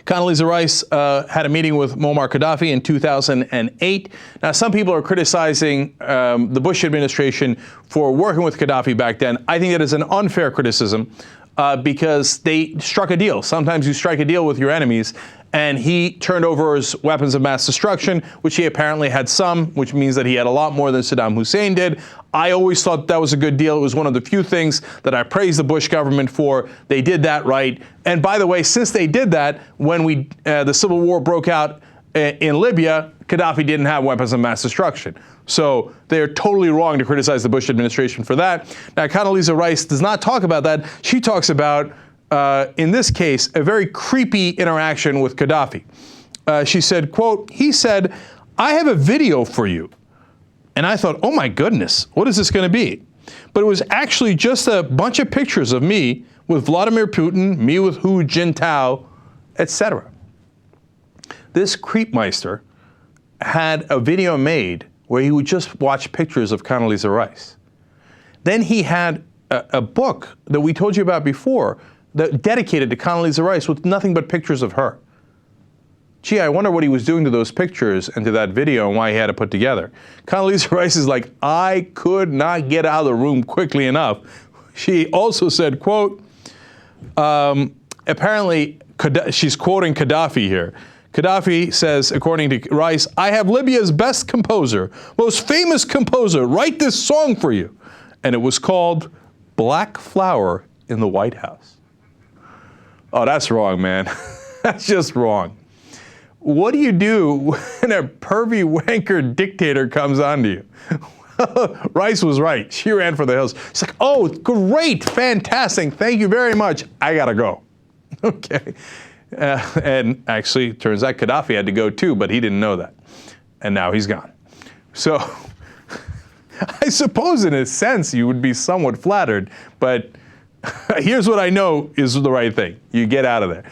Condoleezza Rice had a meeting with Muammar Qaddafi in 2008. Now, some people are criticizing the Bush administration for working with Qaddafi back then. I think that is an unfair criticism because they struck a deal. Sometimes you strike a deal with your enemies, and he turned over his weapons of mass destruction, which he apparently had some, which means that he had a lot more than Saddam Hussein did. I always thought that was a good deal. It was one of the few things that I praised the Bush government for. They did that right. And by the way, since they did that, when the civil war broke out in Libya, Qaddafi didn't have weapons of mass destruction. So they're totally wrong to criticize the Bush administration for that. Now, Condoleezza Rice does not talk about that. She talks about, in this case, a very creepy interaction with Qaddafi. She said, quote, he said, "I have a video for you." And I thought, oh my goodness, what is this going to be? But it was actually just a bunch of pictures of me with Vladimir Putin, me with Hu Jintao, etc. This creepmeister had a video made where he would just watch pictures of Condoleezza Rice. Then he had a book that we told you about before that dedicated to Condoleezza Rice with nothing but pictures of her. Gee, I wonder what he was doing to those pictures and to that video and why he had it put together. Condoleezza Rice is like, I could not get out of the room quickly enough. She also said, quote, apparently she's quoting Qaddafi here. Qaddafi says, according to Rice, "I have Libya's best composer, most famous composer, write this song for you." And it was called Black Flower in the White House. Oh, that's wrong, man. That's just wrong. What do you do when a pervy wanker dictator comes onto you? Rice was right. She ran for the hills. She's like, oh, great, fantastic, thank you very much. I gotta go. Okay. And actually, it turns out Qaddafi had to go too, but he didn't know that. And now he's gone. So I suppose in a sense you would be somewhat flattered, but here's what I know is the right thing. You get out of there.